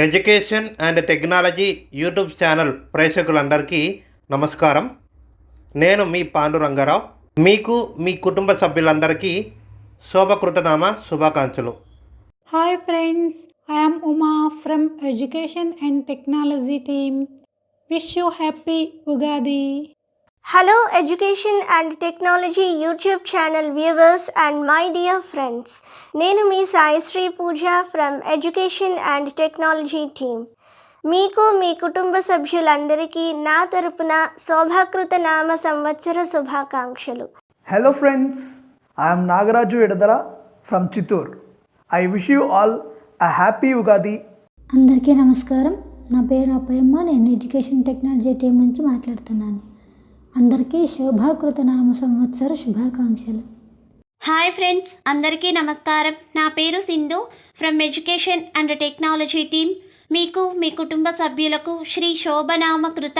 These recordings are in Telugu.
Education and technology YouTube channel ప్రేక్షకులందరికీ నమస్కారం. నేను మీ పాండు రంగారావు. మీకు మీ కుటుంబ సభ్యులందరికీ శోభకృతనామ శుభాకాంక్షలు. Hi friends, I am Uma from Education and Technology team. Wish you happy Ugadi. Hello Education and Technology YouTube channel viewers and my dear friends. నేను మీ Saisri Pooja from education and technology team. మీకు మీ కుటుంబ సభ్యులందరికీ నా తరపున శోభాకృత నామ సంవత్సర శుభాకాంక్షలు. Hello friends, I am Nagaraju Edadala from Chittoor. I wish you all a happy Ugadi. అందరికీ నమస్కారం. నా పేరు అప్పయమ్మ. నేను ఎడ్యుకేషన్ టెక్నాలజీ టీం నుంచి మాట్లాడుతున్నాను. అందరికీ శోభాకృత నామ సంవత్సర శుభాకాంక్షలు. హాయ్ ఫ్రెండ్స్, అందరికీ నమస్కారం. నా పేరు Sindhu from education and technology team. మీకు మీ కుటుంబ సభ్యులకు శ్రీ శోభనామకృత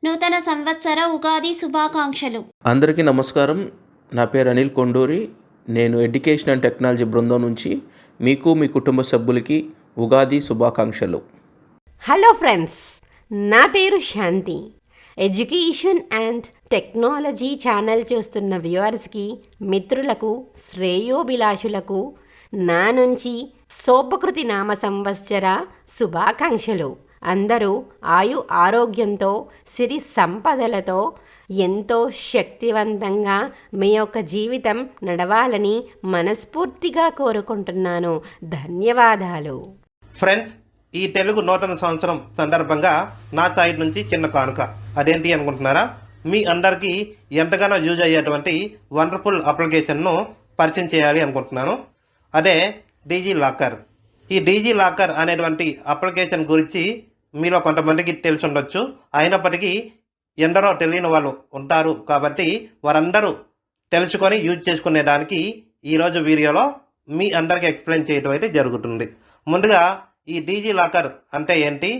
నూతన సంవత్సర ఉగాది శుభాకాంక్షలు. అందరికీ నమస్కారం. నా పేరు అనిల్ కొండూరి. నేను ఎడ్యుకేషన్ అండ్ టెక్నాలజీ బృందం నుంచి మీకు మీ కుటుంబ సభ్యులకి ఉగాది శుభాకాంక్షలు. హలో ఫ్రెండ్స్, నా పేరు శాంతి. ఎడ్యుకేషన్ అండ్ టెక్నాలజీ ఛానల్ చూస్తున్న వ్యూవర్స్కి, మిత్రులకు, శ్రేయోభిలాషులకు నా నుంచి శోభకృతి నామ సంవత్సర శుభాకాంక్షలు. అందరూ ఆయు ఆరోగ్యంతో, సిరి సంపదలతో ఎంతో శక్తివంతంగా మీ యొక్క జీవితం నడవాలని మనస్ఫూర్తిగా కోరుకుంటున్నాను. ధన్యవాదాలు. ఫ్రెండ్స్, ఈ తెలుగు నూతన సంవత్సరం సందర్భంగా నా సైడ్ నుంచి చిన్న కానుక. అదేంటి అనుకుంటున్నారా? మీ అందరికీ ఎంతగానో యూజ్ అయ్యేటువంటి వండర్ఫుల్ అప్లికేషన్ను పరిచయం చేయాలి అనుకుంటున్నాను. అదే DigiLocker. ఈ DigiLocker అనేటువంటి అప్లికేషన్ గురించి మీలో కొంతమందికి తెలిసి ఉండొచ్చు. అయినప్పటికీ ఎందరో తెలియని వాళ్ళు ఉంటారు. కాబట్టి వారందరూ తెలుసుకొని యూజ్ చేసుకునేదానికి ఈరోజు వీడియోలో మీ అందరికీ ఎక్స్ప్లెయిన్ చేయడం అయితే జరుగుతుంది. ముందుగా ఈ DigiLocker అంటే ఏంటి,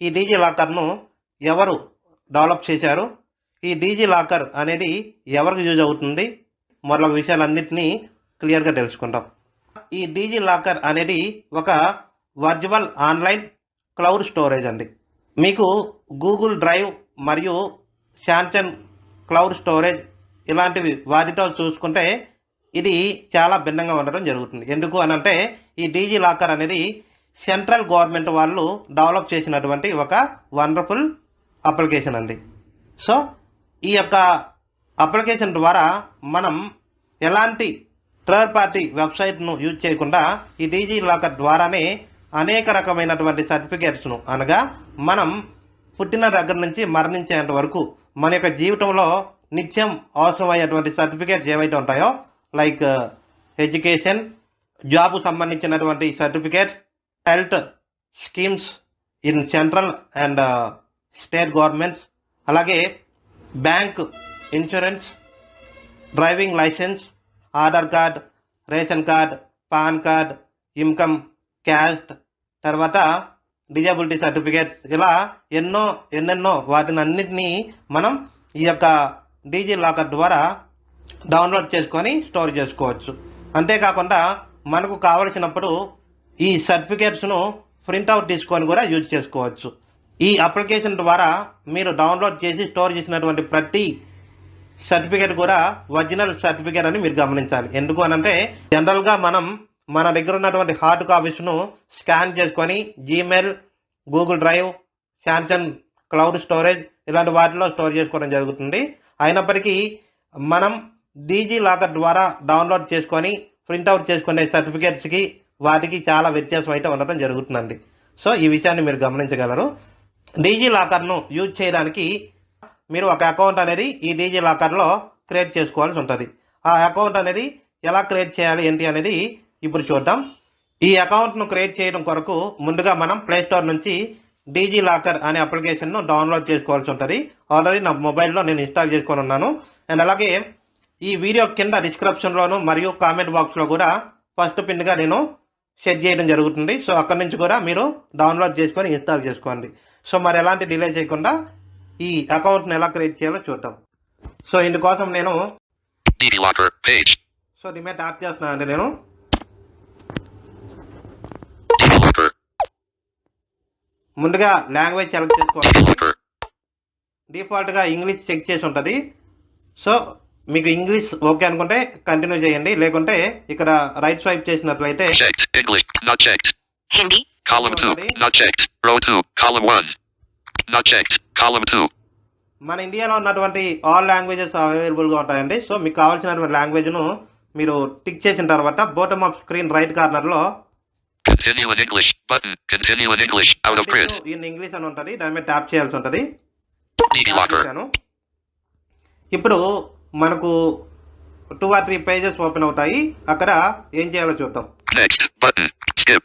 ఈ DigiLockerను ఎవరు డెవలప్ చేశారు, ఈ DigiLocker అనేది ఎవరికి యూజ్ అవుతుంది, మొదలగు విషయాలన్నింటినీ క్లియర్గా తెలుసుకుంటాం. ఈ DigiLocker అనేది ఒక వర్చువల్ ఆన్లైన్ క్లౌడ్ స్టోరేజ్ అండి. మీకు గూగుల్ డ్రైవ్ మరియు శాంసంగ్ క్లౌడ్ స్టోరేజ్ ఇలాంటివి వాటితో చూసుకుంటే ఇది చాలా భిన్నంగా ఉండడం జరుగుతుంది. ఎందుకు అనంటే ఈ DigiLocker అనేది సెంట్రల్ గవర్నమెంట్ వాళ్ళు డెవలప్ చేసినటువంటి ఒక వండర్ఫుల్ అప్లికేషన్ అండి. సో ఈ యొక్క అప్లికేషన్ ద్వారా మనం ఎలాంటి థర్డ్ పార్టీ వెబ్సైట్ను యూజ్ చేయకుండా ఈ DigiLocker ద్వారానే అనేక రకమైనటువంటి సర్టిఫికేట్స్ను, అనగా మనం పుట్టిన దగ్గర నుంచి మరణించేంత వరకు మన యొక్క జీవితంలో నిత్యం అవసరమయ్యేటువంటి సర్టిఫికేట్స్ ఏవైతే ఉంటాయో, లైక్ ఎడ్యుకేషన్, జాబ్ సంబంధించినటువంటి certificates, health schemes in central and state governments, అలాగే bank, insurance, driving licence, Aadhaar card, ration card, PAN card, income, caste, తర్వాత డిజబిలిటీ సర్టిఫికేట్స్, ఇలా ఎన్నెన్నో వాటిని అన్నింటినీ మనం ఈ యొక్క DigiLocker ద్వారా డౌన్లోడ్ చేసుకొని స్టోర్ చేసుకోవచ్చు. అంతేకాకుండా మనకు కావలసినప్పుడు ఈ సర్టిఫికేట్స్ను ప్రింట్అవుట్ తీసుకొని కూడా యూజ్ చేసుకోవచ్చు. ఈ అప్లికేషన్ ద్వారా మీరు డౌన్లోడ్ చేసి స్టోర్ చేసినటువంటి ప్రతి సర్టిఫికేట్ కూడా ఒరిజినల్ సర్టిఫికేట్ అని మీరు గమనించాలి. ఎందుకు అనంటే జనరల్గా మనం మన దగ్గర ఉన్నటువంటి హార్డ్ కాపీస్ను స్కాన్ చేసుకొని Gmail, Google drive, Samsung cloud storage ఇలాంటి వాటిలో స్టోర్ చేసుకోవడం జరుగుతుంది. అయినప్పటికీ మనం DigiLocker ద్వారా డౌన్లోడ్ చేసుకొని ప్రింట్అవుట్ చేసుకునే సర్టిఫికేట్స్కి వాటికి చాలా వ్యత్యాసం అయితే ఉండటం జరుగుతుందండి. సో ఈ విషయాన్ని మీరు గమనించగలరు. DigiLockerను యూజ్ చేయడానికి మీరు ఒక అకౌంట్ అనేది ఈ DigiLockerలో క్రియేట్ చేసుకోవాల్సి ఉంటుంది. ఆ అకౌంట్ అనేది ఎలా క్రియేట్ చేయాలి ఏంటి అనేది ఇప్పుడు చూద్దాం. ఈ అకౌంట్ను క్రియేట్ చేయడం కొరకు ముందుగా మనం ప్లేస్టోర్ నుంచి DigiLocker అనే అప్లికేషన్ను డౌన్లోడ్ చేసుకోవాల్సి ఉంటుంది. ఆల్రెడీ నా మొబైల్లో నేను ఇన్స్టాల్ చేసుకొని ఉన్నాను. అండ్ అలాగే ఈ వీడియో కింద డిస్క్రిప్షన్లోను మరియు కామెంట్ బాక్స్లో కూడా ఫస్ట్ పిన్గా నేను సెట్ చేయడం జరుగుతుంది. సో అక్కడి నుంచి కూడా మీరు డౌన్లోడ్ చేసుకొని ఇన్స్టాల్ చేసుకోండి. సో మరి ఎలాంటి డిలే చేయకుండా ఈ అకౌంట్ని ఎలా క్రియేట్ చేయాలో చూద్దాం. సో ఇందుకోసం నేను సో దీని ట్యాప్ చేస్తున్నానండి. నేను ముందుగా లాంగ్వేజ్ సెలెక్ట్ చేసుకోవాలి. డిఫాల్ట్గా ఇంగ్లీష్ చెక్ చేసి ఉంటుంది. సో మీకు ఇంగ్లీష్ ఓకే అనుకుంటే కంటిన్యూ చేయండి, లేకుంటే ఇక్కడ రైట్ స్వైప్ చేసినట్లయితే English, not checked. Hindi, column 2, not checked. Row 2, column 1, not checked. Column 2. మన ఇండియాలో ఉన్నటువంటి ఆల్ లాంగ్వేజెస్ అవైలబుల్గా ఉంటాయండి. సో మీకు కావాల్సినటువంటి లాంగ్వేజ్ను మీరు టిక్ చేసిన తర్వాత బాటమ్ ఆఫ్ స్క్రీన్ రైట్ కార్నర్లో Continue in English button. Continue in English out of print. In English అని ఉంటుంది, దాని మీద ట్యాప్ చేయాల్సి ఉంటుంది. DigiLocker. ఇప్పుడు మనకు 2 or 3 పేజెస్ ఓపెన్ అవుతాయి. అక్కడ ఏం చేయాలో చూద్దాం. Next button. Skip.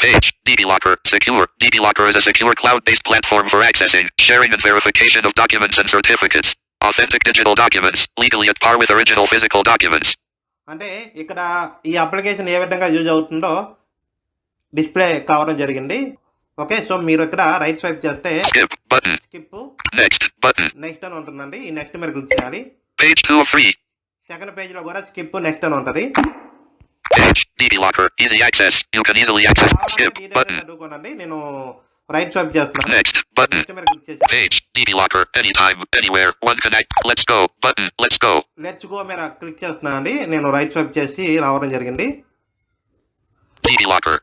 Page. DigiLocker. Secure. DigiLocker is a secure cloud-based platform for accessing, sharing and verification of documents and certificates. Authentic digital documents, legally at par with original physical documents. అంటే ఇక్కడ ఈ అప్లికేషన్ ఏ విధంగా యూజ్ అవుతుందో డిస్ప్లే కావడం జరిగింది. ఓకే, సో మీరు ఇక్కడ రైట్ స్వైప్ చేస్తే Skip button. Skip Next button. Next అని ఉంటుందండి. ఈ నెక్స్ట్ మీరు క్లిక్ చేయాలి. Page 2 of 3. సెకండ్ పేజ్ లో కూడా స్కిప్ నెక్స్ట్ అని ఉంటుంది. Page. DigiLocker. Easy access. You can easily access. Skip button. చదువుకోనండి, నేను రైట్ స్వైప్ చేస్తున్నాను. Next button. నెక్స్ట్ మీరు క్లిక్ చేసి Page. DigiLocker. Anytime, anywhere. One connect. Let's go button. Let's go. Let's go మీరు క్లిక్ చేస్తున్నాను అండి. నేను రైట్ స్వైప్ చేసి రావడం జరిగింది. DigiLocker.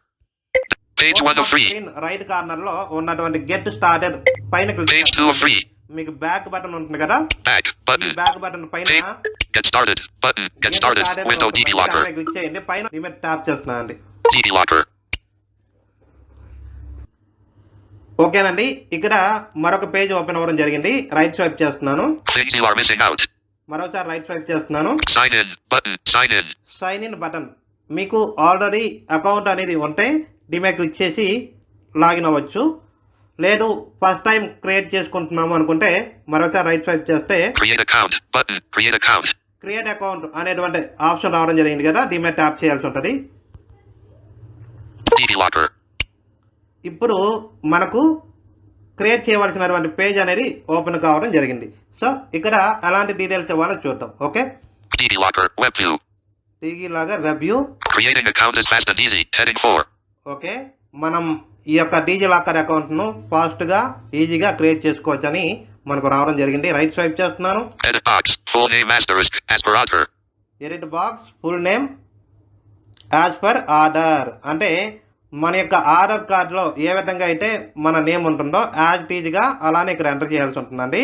Page 1 of 3. Right corner లో ఉన్నటువంటి గెట్ స్టార్టెడ్ పైన క్లిక్ Page 2 of 3. మీకు బ్యాక్ బటన్ ఉంటుంది కదా, Back ఈ button. బ్యాక్ బటన్ పైన Page. Get started button. Get started. Window DigiLocker. Click చేయండి. పైన ఇమేజ్ ట్యాప్ చేస్తున్నాను అండి. DigiLocker. ఓకేనండి, ఇక్కడ మరొక పేజ్ ఓపెన్ అవ్వడం జరిగింది. రైట్ స్వైప్ చేస్తున్నాను. Things you are missing out. మరోసారి రైట్ స్వైప్ చేస్తున్నాను. Sign in button. Sign in. Sign in button. మీకు ఆల్రెడీ అకౌంట్ అనేది ఉంటే దీని మీద క్లిక్ చేసి లాగిన్ అవ్వచ్చు. లేదు ఫస్ట్ టైం క్రియేట్ చేసుకుంటున్నాము అనుకుంటే మరొకసారి రైట్ స్వైప్ చేస్తే Create account button. Create account. Create account అనేటువంటి ఆప్షన్ రావడం జరిగింది కదా, దీని మీద ట్యాప్ చేయాల్సి ఉంటుంది. DigiLocker. ఇప్పుడు మనకు క్రియేట్ చేయవలసినటువంటి పేజ్ అనేది ఓపెన్ కావడం జరిగింది. సో ఇక్కడ ఎలాంటి డీటెయిల్స్ ఇవ్వాలో చూద్దాం. Okay, DigiLocker web view. DigiLocker web view. Creating account is fast and easy. Heading 4. Okay, మనం ఈ యొక్క DigiLocker అకౌంట్ను ఫాస్ట్గా ఈజీగా క్రియేట్ చేసుకోవచ్చని మనకు రావడం జరిగింది. రైట్ స్వైప్ చేస్తున్నాను. Edit box. Full name asterisk as per order. Edit box full name as per order. అంటే మన యొక్క ఆర్డర్ కార్డులో ఏ విధంగా అయితే మన నేమ్ ఉంటుందో యాజ్ టీజ్గా అలానే ఇక్కడ ఎంటర్ చేయాల్సి ఉంటుందండి.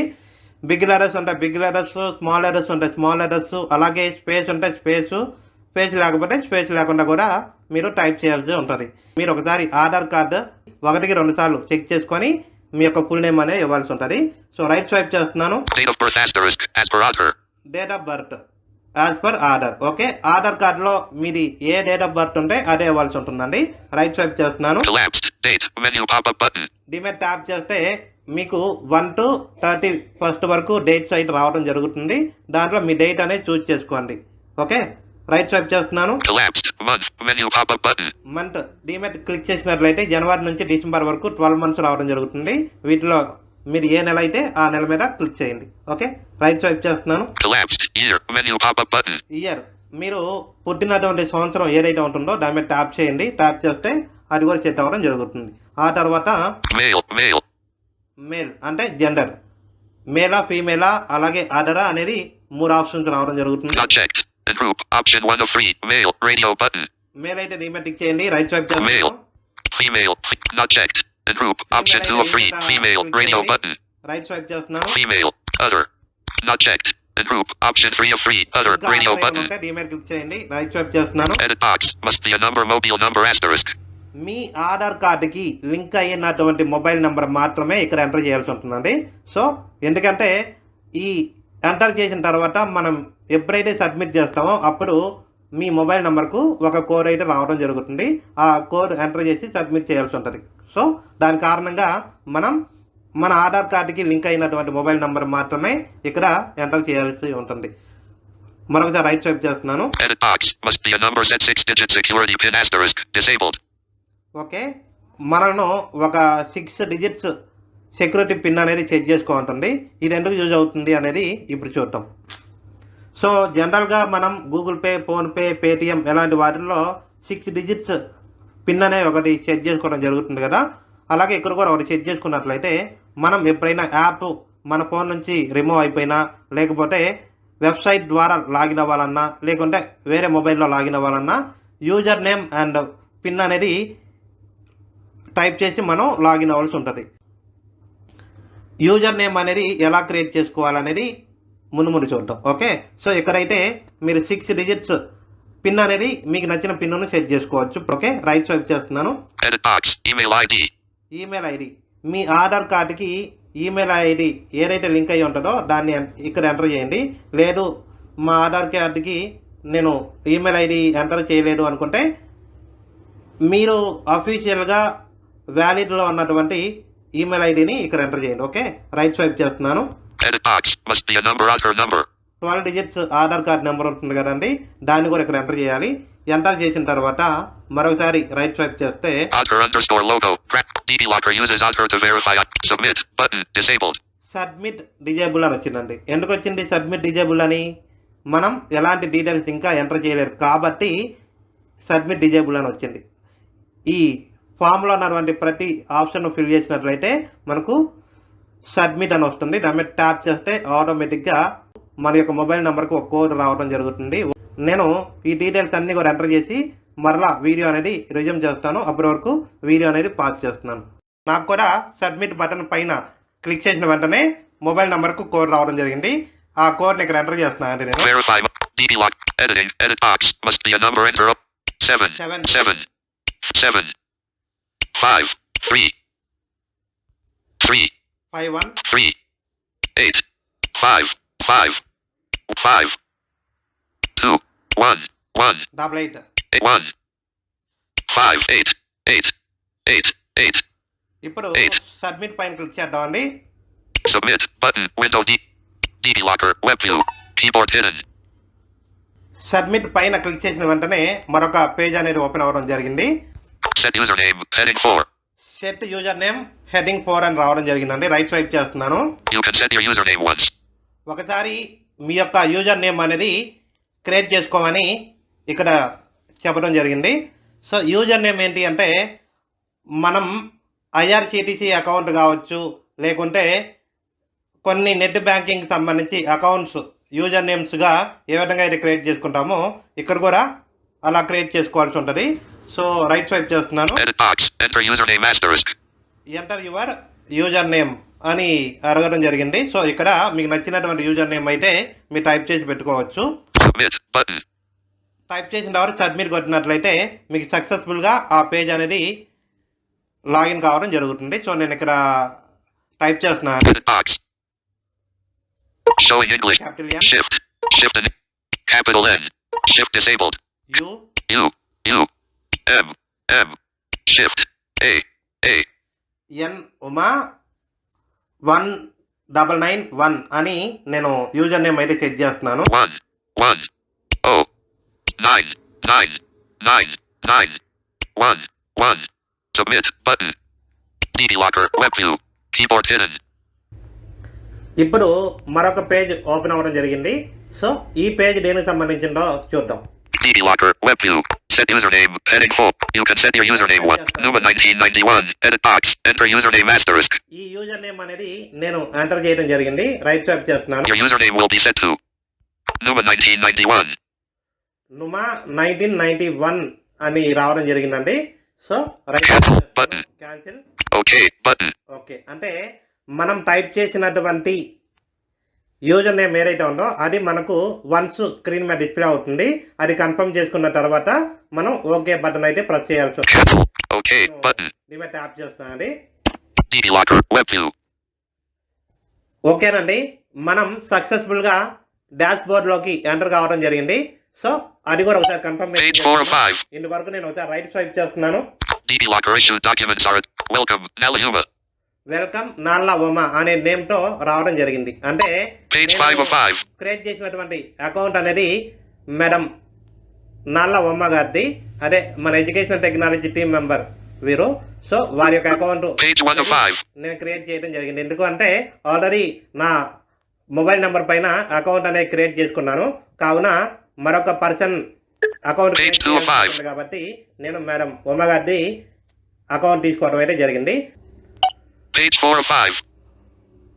బిగ్ లెటర్స్ ఉంటాయి బిగ్ లెటర్స్, స్మాల్ లెటర్స్ ఉంటాయి స్మాల్ లెటర్స్, అలాగే స్పేస్ ఉంటాయి స్పేస్ లేకపోతే స్పేస్ లేకుండా కూడా మీరు టైప్ చేయాల్సి ఉంటుంది. మీరు ఒకసారి ఆధార్ కార్డు 1కి 2 సార్లు చెక్ చేసుకొని మీ యొక్క ఫుల్ నేమ్ అనేది ఇవ్వాల్సి ఉంటుంది. సో రైట్ స్వైప్ చేస్తున్నాను. Date of birth asterisk as per order. Date of birth as per order. Okay, Aadhaar కార్డులో మీది ఏ డేట్ ఆఫ్ బర్త్ ఉంటే అదే ఇవ్వాల్సి ఉంటుందండి. రైట్ స్వైప్ చేస్తున్నాను. Collapsed. Date. Menu pop-up button. దీని మీద ట్యాప్ చేస్తే మీకు 1 to 31st వరకు డేట్స్ అయితే రావడం జరుగుతుంది. దాంట్లో మీ డేట్ అనేది చూస్ చేసుకోండి. ఓకే, రైట్ స్వైప్ చేస్తున్నాను. Collapsed. Month. Menu pop-up button. Month దీని మీద క్లిక్ చేసినట్లయితే జనవరి నుంచి డిసెంబర్ వరకు 12 మంత్స్ రావడం జరుగుతుంది. వీటిలో మీరు ఏ నెల అయితే ఆ నెల మీద క్లిక్ చేయండి. ఓకే, రైట్ స్వైప్ చేస్తున్నాను. Collapsed. Year. Menu pop-up button. Year మీరు పుట్టినటువంటి సంవత్సరం ఏదైతే ఉంటుందో దాని మీద ట్యాప్ చేయండి. ట్యాప్ చేస్తే అది కూడా సెట్ అవ్వడం జరుగుతుంది. ఆ తర్వాత Male. మేల్ అంటే జెండర్, మేలా ఫీమేలా అలాగే అదరా అనేది 3 ఆప్షన్స్ రావడం జరుగుతుంది. Not checked. And group. Option 1 of 3. Male. Radio button. Male అయితే దీని మీద టిక్ చేయండి. రైట్ స్వైప్ చేస్తున్నాను. Male. Female. Not checked. And group. Option 2 of 3. Female. Radio button. Right swipe చేస్తున్నాను. Female. Other. Not checked. And group. Option 3 of 3. Other. Radio button. ఉంటే దీని మీద క్లిక్ చేయండి. రైట్ స్వైప్ చేస్తున్నాను. Edit box. Must be a number. Mobile number asterisk. మీ ఆధార్ కార్డుకి లింక్ అయినటువంటి మొబైల్ నెంబర్ మాత్రమే ఇక్కడ ఎంటర్ చేయాల్సి ఉంటుందండి. సో ఎందుకంటే ఈ ఎంటర్ చేసిన తర్వాత మనం ఎప్పుడైతే సబ్మిట్ చేస్తామో అప్పుడు మీ మొబైల్ నెంబర్కు ఒక కోడ్ అయితే రావడం జరుగుతుంది. ఆ కోడ్ ఎంటర్ చేసి సబ్మిట్ చేయాల్సి ఉంటుంది. సో దాని కారణంగా మనం మన ఆధార్ కార్డుకి లింక్ అయినటువంటి మొబైల్ నెంబర్ మాత్రమే ఇక్కడ ఎంటర్ చేయాల్సి ఉంటుంది. మరొకసారి రైట్ స్వైప్ చేస్తున్నాను. Edit box. Must be a number. Set 6-digit security pin asterisk. Disabled. Okay, మనను ఒక 6 డిజిట్స్ సెక్యూరిటీ పిన్ అనేది సెట్ చేసుకోవాలంటుంది. ఇది ఎందుకు యూజ్ అవుతుంది అనేది ఇప్పుడు చూద్దాం. సో జనరల్గా మనం గూగుల్ పే, ఫోన్పే, పేటిఎం ఇలాంటి వాటిల్లో 6 డిజిట్స్ పిన్ అనే ఒకటి సెట్ చేసుకోవడం జరుగుతుంది కదా. అలాగే ఇక్కడ కూడా ఒకటి చెక్ చేసుకున్నట్లయితే మనం ఎప్పుడైనా యాప్ మన ఫోన్ నుంచి రిమూవ్ అయిపోయినా, లేకపోతే వెబ్సైట్ ద్వారా లాగిన్ అవ్వాలన్నా, లేకుంటే వేరే మొబైల్లో లాగిన్ అవ్వాలన్నా యూజర్ నేమ్ అండ్ పిన్ అనేది టైప్ చేసి మనం లాగిన్ అవ్వాల్సి ఉంటుంది. యూజర్ నేమ్ అనేది ఎలా క్రియేట్ చేసుకోవాలనేది ముందు చూద్దాం. ఓకే, సో ఇక్కడైతే మీరు 6 డిజిట్స్ పిన్ అనేది మీకు నచ్చిన పిన్ను సెట్ చేసుకోవచ్చు. ఓకే, రైట్ స్వైప్ చేస్తున్నాను. ఈమెయిల్ ఐడి మీ ఆధార్ కార్డుకి ఈమెయిల్ ఐడి ఏదైతే లింక్ అయ్యి ఉంటుందో దాన్ని ఇక్కడ ఎంటర్ చేయండి. లేదు మా ఆధార్ కార్డుకి నేను ఈమెయిల్ ఐడి ఎంటర్ చేయలేదు అనుకుంటే మీరు అఫీషియల్గా వ్యాలిడ్లో ఉన్నటువంటి ఈమెయిల్ ఐడిని ఇక్కడ ఎంటర్ చేయండి. ఓకే, రైట్ స్వైప్ చేస్తున్నాను. 12 డిజిట్స్ ఆధార్ కార్డ్ నెంబర్ ఉంటుంది కదండి, దాన్ని కూడా ఇక్కడ ఎంటర్ చేయాలి. ఎంటర్ చేసిన తర్వాత మరొకసారి రైట్ స్వైప్ చేస్తే సబ్మిట్ డిజేబుల్ అని వచ్చిందండి. ఎందుకు వచ్చింది సబ్మిట్ డిజేబుల్ అని? మనం ఎలాంటి డీటెయిల్స్ ఇంకా ఎంటర్ చేయలేరు కాబట్టి సబ్మిట్ డిజేబుల్ అని వచ్చింది. ఈ ఫామ్లో ఉన్నటువంటి ప్రతి ఆప్షన్ ఫిల్ చేసినట్లయితే మనకు సబ్మిట్ అని వస్తుంది. దాని మీద ట్యాప్ చేస్తే ఆటోమేటిక్గా మన యొక్క మొబైల్ నెంబర్కి ఒక కోడ్ రావడం జరుగుతుంది. నేను ఈ డీటెయిల్స్ అన్నీ కూడా ఎంటర్ చేసి మరలా వీడియో అనేది రిజ్యూమ్ చేస్తాను. అప్పటి వరకు వీడియో అనేది పాజ్ చేస్తున్నాను. నాకు కూడా సబ్మిట్ బటన్ పైన క్లిక్ చేసిన వెంటనే మొబైల్ నెంబర్కు కోడ్ రావడం జరిగింది. ఆ కోడ్ని ఇక్కడ ఎంటర్ చేస్తున్నాను అండి నేను. 7 ఇప్పుడు సబ్మిట్ పైన క్లిక్ చేద్దామండి. Submit button window DigiLocker web view keyboard hidden. Submit పైన క్లిక్ చేసిన వెంటనే మరొక పేజ్ అనేది ఓపెన్ అవ్వడం జరిగింది. Set username heading 4. Set user name heading 4 అని రావడం జరిగిందండి. రైట్ స్వైప్ చేస్తున్నాను. You can set your username once. ఒకసారి మీ యొక్క యూజర్ నేమ్ అనేది క్రియేట్ చేసుకోమని ఇక్కడ చెప్పడం జరిగింది. సో యూజర్ నేమ్ ఏంటి అంటే మనం IRCTC అకౌంట్ కావచ్చు, లేకుంటే కొన్ని నెట్ బ్యాంకింగ్ సంబంధించి అకౌంట్స్ యూజర్ నేమ్స్గా ఏ విధంగా అయితే క్రియేట్ చేసుకుంటామో ఇక్కడ కూడా అలా క్రియేట్ చేసుకోవాల్సి ఉంటుంది. సో రైట్ స్వైప్ చేస్తున్నాను. Enter username asterisk. Enter your user name అని అడగడం జరిగింది. సో ఇక్కడ మీకు నచ్చినటువంటి యూజర్ నేమ్ అయితే మీరు టైప్ చేసి పెట్టుకోవచ్చు. Submit button. టైప్ చేసిన తర్వాత సబ్మిట్ కొట్టినట్లయితే మీకు సక్సెస్ఫుల్గా ఆ పేజ్ అనేది లాగిన్ కావడం జరుగుతుంది. సో నేను ఇక్కడ టైప్ చేస్తున్నాను. Showing English. Capital N. Shift and capital N. Shift disabled. U M Shift A N Uma 1991 అని నేను యూజర్ నేమ్ అయితే చెక్ చేస్తున్నాను. 1109991 Submit button. DigiLocker web view keyboard hidden. ఇప్పుడు మరొక పేజ్ ఓపెన్ అవ్వడం జరిగింది. సో ఈ పేజ్ దేనికి సంబంధించిందో చూద్దాం. DigiLocker web view. Set username heading 4. You can set your username 1. Numa 1991. Edit box. Enter username asterisk. ఈ యూజర్ నేమ్ అనేది నేను ఎంటర్ చేయడం జరిగింది. రైట్ స్వైప్ చేస్తున్నాను. Your username will be set to Numa 1991. నుమా 1991 అని రావడం జరిగిందండి. So right button. Cancel. Okay button. Okay అంటే మనం టైప్ చేసినటువంటి యూజర్ నేమ్ ఏదైతే ఉందో అది మనకు వన్స్ స్క్రీన్ మీద డిస్ప్లే అవుతుంది. అది కన్ఫర్మ్ చేసుకున్న తర్వాత మనం ఓకే బటన్ అయితే ప్రెస్ చేయాల్సి వస్తుంది. Okay button. దీని మీద ట్యాప్ చేస్తున్నానండి. DigiLocker web view. ఓకేనండి, మనం సక్సెస్ఫుల్గా డాష్ బోర్డ్లోకి ఎంటర్ కావడం జరిగింది. సో అది కూడా ఒకసారి కన్ఫర్మ్ ఇందువరకు నేను ఒకసారి రైట్ స్వైప్ చేస్తున్నాను. DigiLocker issued documents are welcome Naluma. Welcome నాల్లా ఉమా అనే నేమ్తో రావడం జరిగింది. అంటే క్రియేట్ చేసినటువంటి అకౌంట్ అనేది మేడం నాల్లా ఉమా గారిది, అదే మన ఎడ్యుకేషన్ టెక్నాలజీ టీమ్ మెంబర్ వీరు. సో వారి యొక్క అకౌంట్ నేను క్రియేట్ చేయడం జరిగింది. ఎందుకంటే ఆల్రెడీ నా మొబైల్ నెంబర్ పైన అకౌంట్ అనేది క్రియేట్ చేసుకున్నాను. కావున మరొక పర్సన్ అకౌంట్ కాబట్టి నేను మేడం ఉమా గారిది అకౌంట్ తీసుకోవడం అయితే జరిగింది. Page 4 of 5.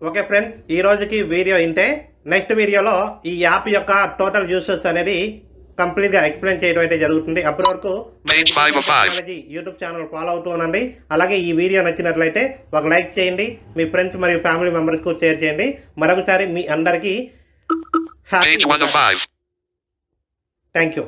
ఓకే ఫ్రెండ్స్, ఈ రోజుకి వీడియో ఇంతే. నెక్స్ట్ వీడియోలో ఈ యాప్ యొక్క టోటల్ యూసెస్ అనేది కంప్లీట్గా ఎక్స్ప్లెయిన్ చేయడం అయితే జరుగుతుంది. అప్పటి వరకు Page 5 of 5. Technology YouTube channel follow అవుతూ ఉండండి. అలాగే ఈ వీడియో నచ్చినట్లయితే ఒక లైక్ చేయండి, మీ ఫ్రెండ్స్ మరియు ఫ్యామిలీ మెంబర్స్కు షేర్ చేయండి. మరొకసారి మీ అందరికీ happy. Page 1 of 5. Thank you.